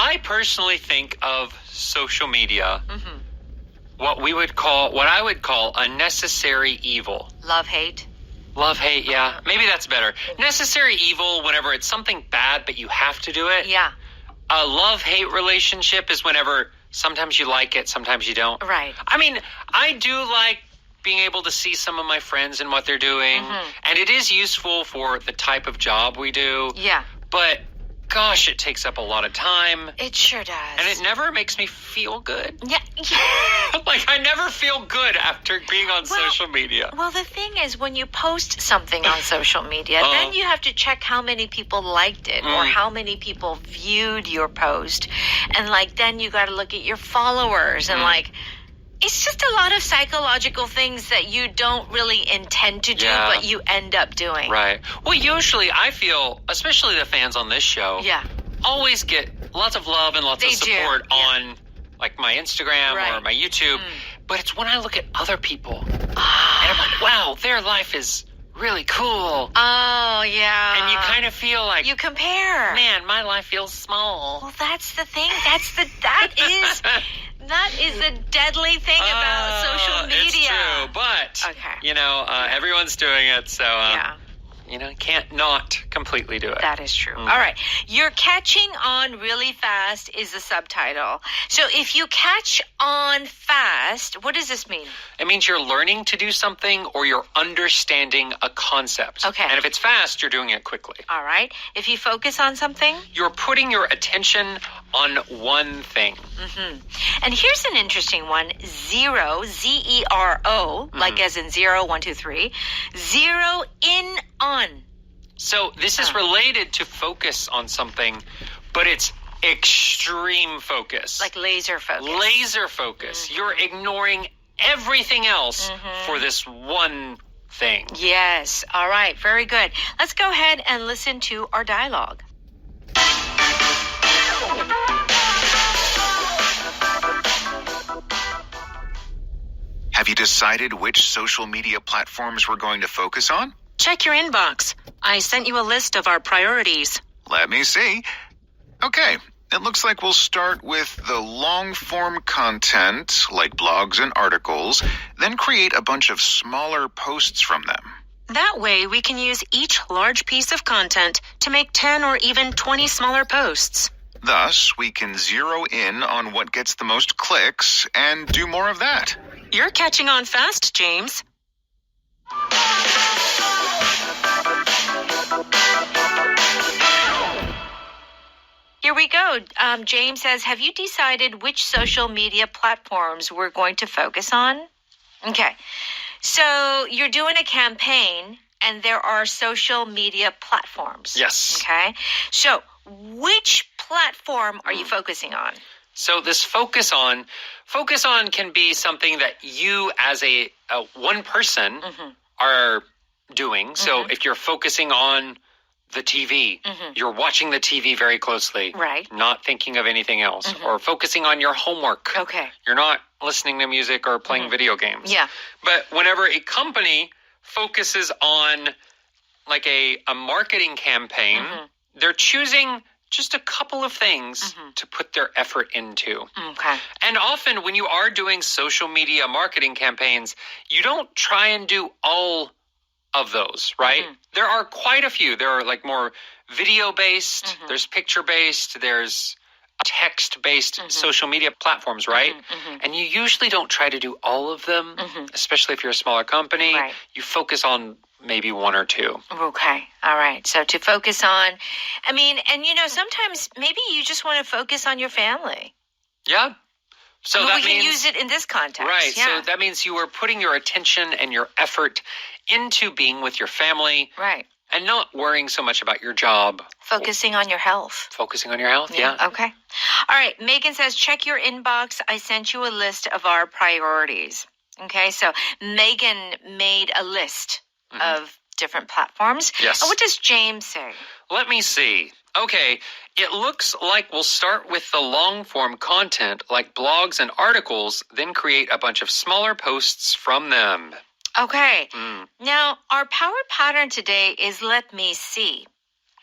I personally think of social media, what I would call a necessary evil. Love, hate? Love, hate, yeah. Maybe that's better. Necessary evil whenever it's something bad, but you have to do it. Yeah. A love-hate relationship is whenever sometimes you like it, sometimes you don't. Right. I mean, I do like being able to see some of my friends and what they're doing. And it is useful for the type of job we do. Yeah. But, gosh, it takes up a lot of time. It sure does. And it never makes me feel good. Yeah. Like, I never feel good after being on social media. Well, the thing is, when you post something on social media, then you have to check how many people liked it or how many people viewed your post. And, like, then you got to look at your followers and, like, it's just a lot of psychological things that you don't really intend to do, but you end up doing. Right. Well, usually I feel, especially the fans on this show, always get lots of love and lots of support on, like, my Instagram or my YouTube. But it's when I look at other people, and I'm like, wow, their life is really cool. Oh, yeah. And you kind of feel like, you compare. Man, my life feels small. Well, that's the thing. That is the deadly thing about social media. It's true, but, you know, everyone's doing it, so, you know, can't not completely do it. That is true. All right. You're catching on really fast is the subtitle. So if you catch on fast, what does this mean? It means you're learning to do something or you're understanding a concept. Okay. And if it's fast, you're doing it quickly. All right. If you focus on something? You're putting your attention on one thing. And here's an interesting one. Zero, Z-E-R-O, like as in 0, 1, 2, 3. Zero in on. So this is related to focus on something, but it's extreme focus. Like laser focus. Laser focus. You're ignoring everything else for this one thing. Yes. All right. Very good. Let's go ahead and listen to our dialogue. Have you decided which social media platforms we're going to focus on? Check your inbox. I sent you a list of our priorities. Let me see. Okay, it looks like we'll start with the long-form content, like blogs and articles, then create a bunch of smaller posts from them. That way, we can use each large piece of content to make 10 or even 20 smaller posts. Thus, we can zero in on what gets the most clicks and do more of that. You're catching on fast, James. Here we go. James says, have you decided which social media platforms we're going to focus on? Okay. So you're doing a campaign and there are social media platforms. Yes. Okay. So which platform are you focusing on? So this focus on can be something that you as a one person are doing. So if you're focusing on the TV, you're watching the TV very closely. Right. Not thinking of anything else. Or focusing on your homework. Okay. You're not listening to music or playing video games. Yeah. But whenever a company focuses on like a marketing campaign, they're choosing just a couple of things to put their effort into. Okay. And often when you are doing social media marketing campaigns, you don't try and do all of those, right? There are quite a few. There are like more video-based, there's picture-based, there's text-based social media platforms, right? And you usually don't try to do all of them, especially if you're a smaller company. Right. You focus on maybe one or two. Okay. All right. So to focus on, I mean, and you know, sometimes maybe you just want to focus on your family. Yeah. So that we means, can use it in this context. Right. Yeah. So that means you are putting your attention and your effort into being with your family. Right. And not worrying so much about your job. Focusing on your health. Focusing on your health, yeah. Okay. All right. Megan says, check your inbox. I sent you a list of our priorities. Okay. So Megan made a list of different platforms. Yes. What does James say? Let me see. Okay. It looks like we'll start with the long-form content like blogs and articles, then create a bunch of smaller posts from them. Okay. Now, our power pattern today is let me see.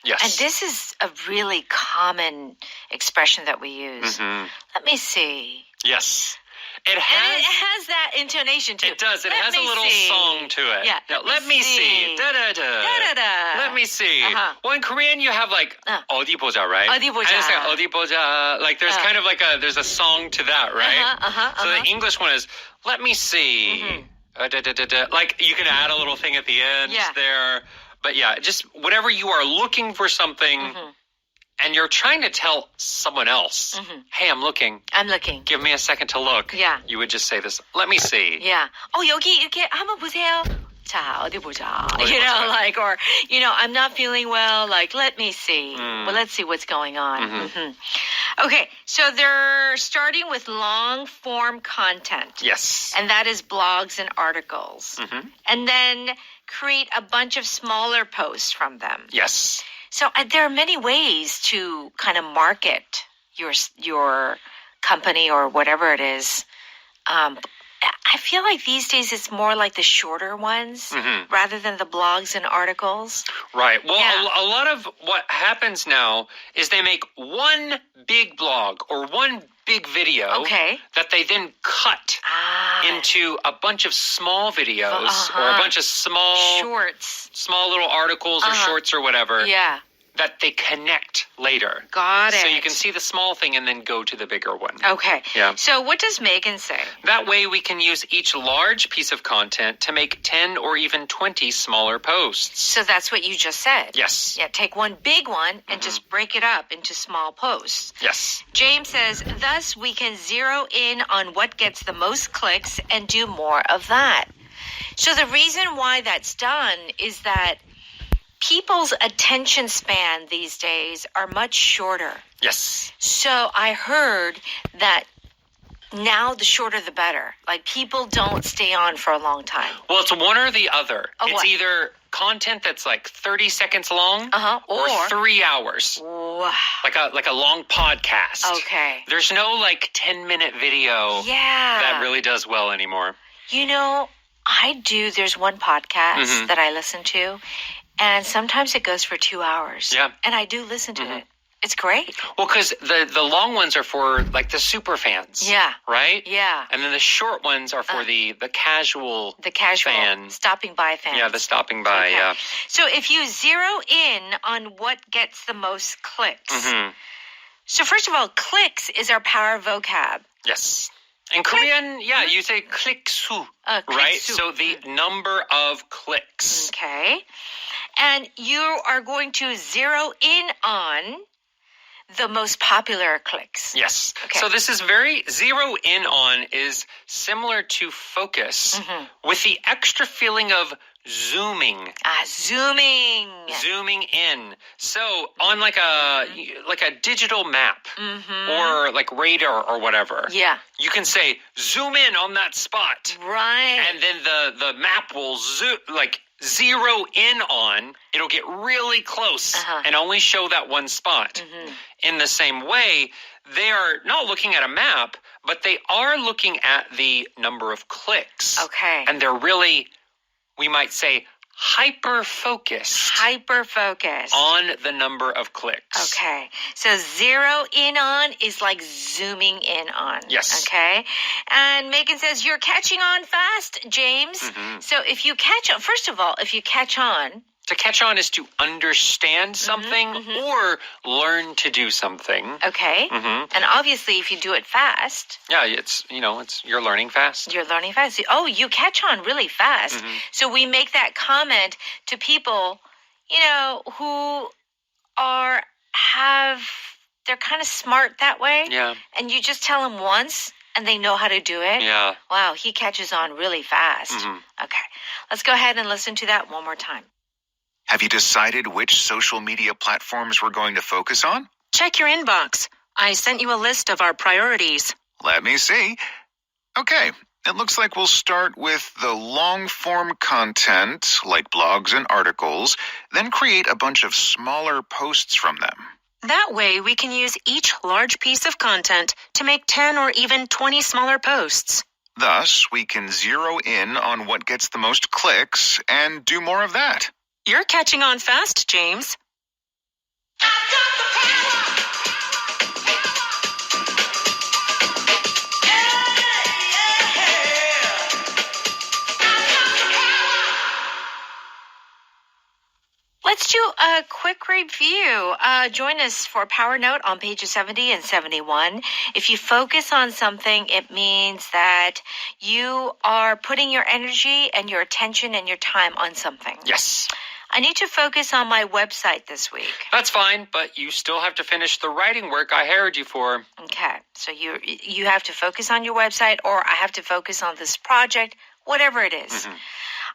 Yes. And this is a really common expression that we use. Let me see. Yes. It And it has. has that intonation too. It does. It Let has a me little see. song to it. Yeah. Now, let me see. Da da da. Da-da-da. Let me see. Uh-huh. Well, in Korean, you have like 어디 보자, right? 어디 보자. And it's like 어디 보자. Like there's kind of like there's a song to that, right? So the English one is let me see. Da, da, da, da. Like you can add a little thing at the end there. But yeah, just whenever you are looking for something and you're trying to tell someone else, hey, I'm looking. I'm looking. Give me a second to look. Yeah. You would just say this. Let me see. Yeah. 여기 이렇게 한번 보세요. 자, 어디 보자. 어디 You know, 보자. like, or, you know, I'm not feeling well. Like, let me see. Well, let's see what's going on. Okay, so they're starting with long form content. Yes. And that is blogs and articles. And then create a bunch of smaller posts from them. Yes. So there are many ways to kind of market your company or whatever it is. I feel like these days it's more like the shorter ones rather than the blogs and articles. Right. Well, Yeah. a lot of what happens now is they make one big blog or one big video that they then cut into a bunch of small videos or a bunch of small little articles or shorts or whatever Yeah. that they connect later. Got it. So you can see the small thing and then go to the bigger one. Okay. Yeah. So what does Megan say? That way we can use each large piece of content to make 10 or even 20 smaller posts. So that's what you just said. Yes. Yeah, take one big one and just break it up into small posts. Yes. James says, thus we can zero in on what gets the most clicks and do more of that. So the reason why that's done is that people's attention span these days are much shorter. Yes. So I heard that now the shorter the better. Like people don't stay on for a long time. Well, it's one or the other. Oh, it's what? either content that's like 30 seconds long or Or 3 hours. wow. Like a long podcast. Okay. There's no like 10-minute video Yeah. that really does well anymore. You know, there's one podcast that I listen to, and sometimes it goes for 2 hours. Yeah. And I do listen to it. It's great. Well, because the long ones are for like the super fans. Yeah. Right? Yeah. And then the short ones are for the casual The casual fan. stopping by fans. Yeah, the stopping by, Okay. yeah. So if you zero in on what gets the most clicks. So first of all, clicks is our power vocab. Yes. In Korean, you say click-su, right? click-su. So the number of clicks. Okay. And you are going to zero in on the most popular clicks. Yes. Okay. So this is zero in on is similar to focus with the extra feeling of zooming. Zooming. Zooming in. So on like a digital map or like radar or whatever. Yeah. You can say zoom in on that spot. Right. And then the map will zero in on, it'll get really close and only show that one spot. In the same way, they are not looking at a map, but they are looking at the number of clicks. Okay. And they're really, we might say, hyper-focused Hyper-focus. on the number of clicks. Okay. So zero in on is like zooming in on. Yes. Okay. And Megan says, you're catching on fast, James. So if you catch on, first of all, if you catch on. To catch on is to understand something or learn to do something. Okay. And obviously, if you do it fast. Yeah, it's you're learning fast. You're learning fast. Oh, you catch on really fast. So we make that comment to people, who they're kind of smart that way. Yeah. And you just tell them once and they know how to do it. Yeah. Wow, he catches on really fast. Okay. Let's go ahead and listen to that one more time. Have you decided which social media platforms we're going to focus on? Check your inbox. I sent you a list of our priorities. Let me see. Okay, it looks like we'll start with the long-form content, like blogs and articles, then create a bunch of smaller posts from them. That way, we can use each large piece of content to make 10 or even 20 smaller posts. Thus, we can zero in on what gets the most clicks and do more of that. You're catching on fast, James. Let's do a quick review. Join us for Power Note on pages 70 and 71. If you focus on something, it means that you are putting your energy and your attention and your time on something. Yes. I need to focus on my website this week. That's fine, but you still have to finish the writing work I hired you for. Okay, so you have to focus on your website, or I have to focus on this project, whatever it is. Mm-hmm.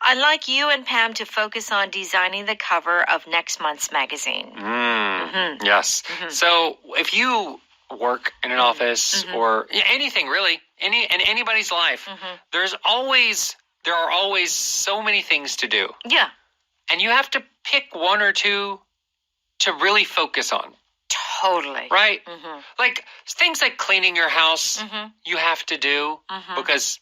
I'd like you and Pam to focus on designing the cover of next month's magazine. Mm-hmm. Yes. Mm-hmm. So if you work in an office or anything really, in anybody's life, there are always so many things to do. Yeah. And you have to pick one or two to really focus on. Totally. Right? Like things like cleaning your house, you have to do because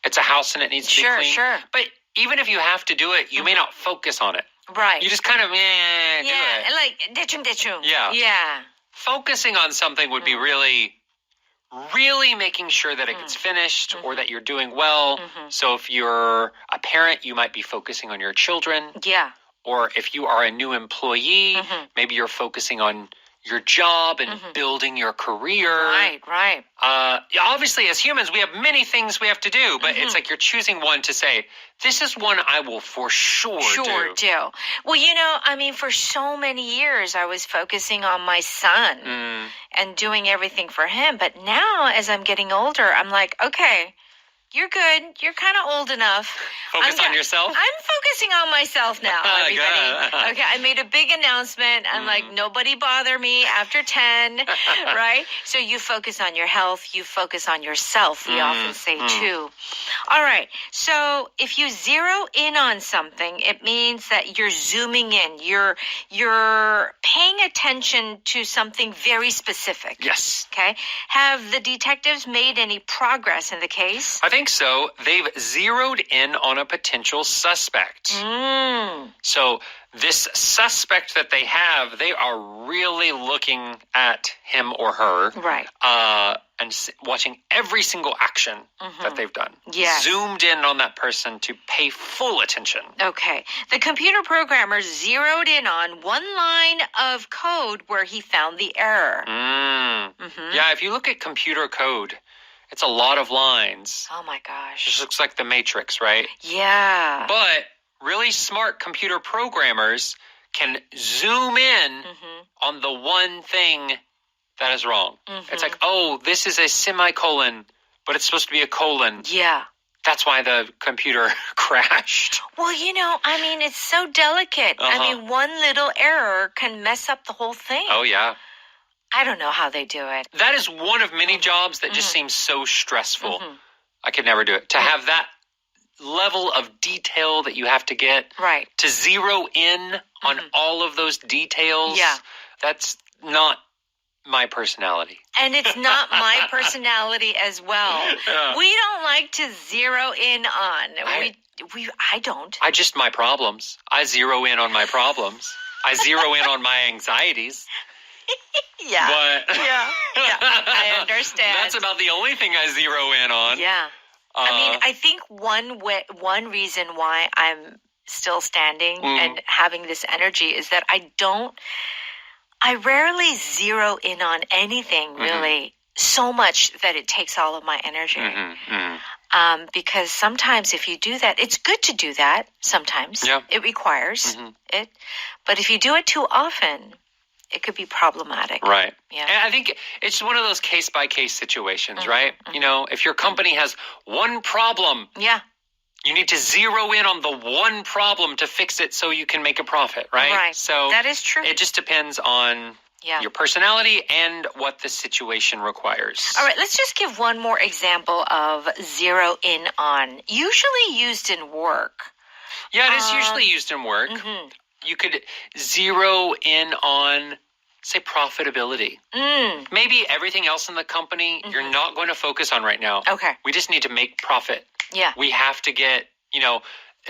it's a house and it needs to be cleaned. Sure. But even if you have to do it, you may not focus on it. Right. You just kind of, do it. Like, ditchum. Yeah. Focusing on something would be really making sure that it gets finished or that you're doing well. So if you're a parent, you might be focusing on your children. Yeah. Or if you are a new employee, maybe you're focusing on your job and building your career. Right. Obviously, as humans, we have many things we have to do, but it's like you're choosing one to say, this is one I will for sure do. Well, for so many years, I was focusing on my son and doing everything for him. But now, as I'm getting older, I'm like, okay, you're good. You're kind of old enough. Focus on yourself? I'm focusing on myself now, everybody. Okay, I made a big announcement. I'm like, nobody bother me after 10, right? So you focus on your health. You focus on yourself, we often say, too. All right, so if you zero in on something, it means that you're zooming in. You're paying attention to something very specific. Yes. Okay? Have the detectives made any progress in the case? I think so. They've zeroed in on a potential suspect. So this suspect that they have, they are really looking at him or her. Right. And watching every single action that they've done. Yes. Zoomed in on that person to pay full attention. Okay. The computer programmer zeroed in on one line of code where he found the error. Yeah, if you look at computer code, it's a lot of lines. Oh my gosh. This looks like the Matrix, right? Yeah. But really smart computer programmers can zoom in on the one thing that is wrong. It's like, oh, this is a semicolon, but it's supposed to be a colon. Yeah. That's why the computer crashed. Well, it's so delicate. One little error can mess up the whole thing. Oh, yeah. I don't know how they do it. That is one of many jobs that just seems so stressful. I could never do it. To have that level of detail that you have to get. Right. To zero in on all of those details. Yeah. That's not my personality. And it's not my personality as well. Yeah. We don't like to zero in on. I don't. My problems. I zero in on my problems. I zero in on my anxieties. Yeah. But yeah, I understand. That's about the only thing I zero in on. Yeah. I think one reason why I'm still standing and having this energy is that I rarely zero in on anything really so much that it takes all of my energy. Because sometimes if you do that, it's good to do that sometimes. Yeah. It requires it. But if you do it too often, it could be problematic. Right. Yeah. And I think it's one of those case-by-case situations, right? If your company has one problem, you need to zero in on the one problem to fix it so you can make a profit, right? Right. So that is true. It just depends on your personality and what the situation requires. All right, let's just give one more example of zero in on. Usually used in work. Yeah, it is usually used in work. You could zero in on, say, profitability. Maybe everything else in the company you're not going to focus on right now. Okay. We just need to make profit. Yeah. We have to get,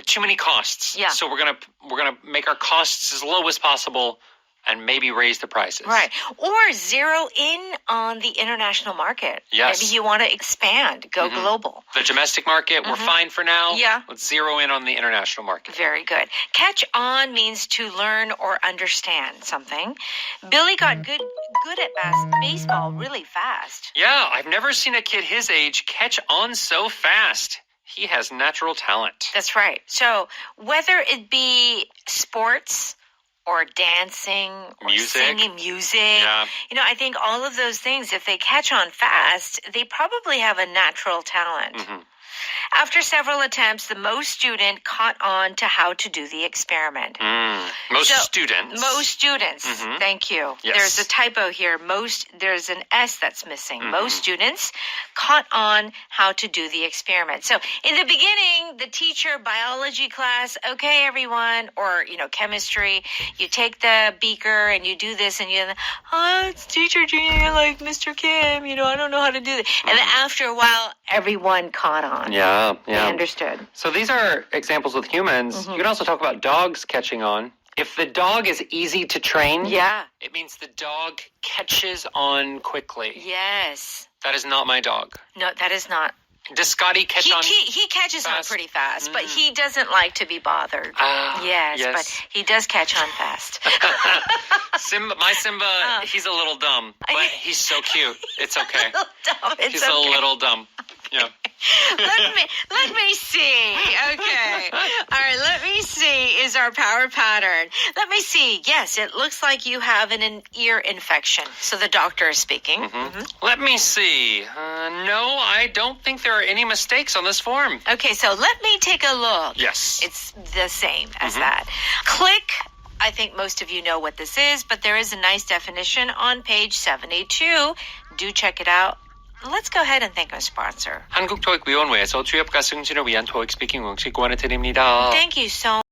too many costs. Yeah. So we're gonna make our costs as low as possible and maybe raise the prices. Right. Or zero in on the international market. Yes. Maybe you want to expand, go global. The domestic market, we're fine for now. Yeah. Let's zero in on the international market. Very good. Catch on means to learn or understand something. Billy got good at baseball really fast. Yeah, I've never seen a kid his age catch on so fast. He has natural talent. That's right. So whether it be sports or dancing or Music. singing music, Yeah. I think all of those things, if they catch on fast, they probably have a natural talent. After several attempts, the most student caught on to how to do the experiment. Most students. Most students. Thank you. Yes. There's a typo here. There's an S that's missing. Most students caught on how to do the experiment. So in the beginning, the teacher, biology class, okay, everyone, or, chemistry, you take the beaker and you do this and it's teacher Junior, like Mr. Kim, I don't know how to do this. And then after a while, everyone caught on. Yeah. They understood. So these are examples with humans. You can also talk about dogs catching on. If the dog is easy to train, it means the dog catches on quickly. Yes. That is not my dog. No, that is not. Does Scotty catch on? He catches on fast? pretty fast, but he doesn't like to be bothered. Yes, but he does catch on fast. My Simba, he's a little dumb, but he's so cute. It's okay. He's a little dumb. Yeah. Let me see. Okay. All right, let me see is our power pattern. Let me see. Yes, it looks like you have an ear infection. So the doctor is speaking. Let me see. No, I don't think there are any mistakes on this form. Okay, so let me take a look. Yes. It's the same as that. Click. I think most of you know what this is, but there is a nice definition on page 72. Do check it out. Let's go ahead and thank our sponsor. 한국토익위원회에서 취업과 승진을 위한 토익 스피킹 응시 권을 드립니다. Thank you so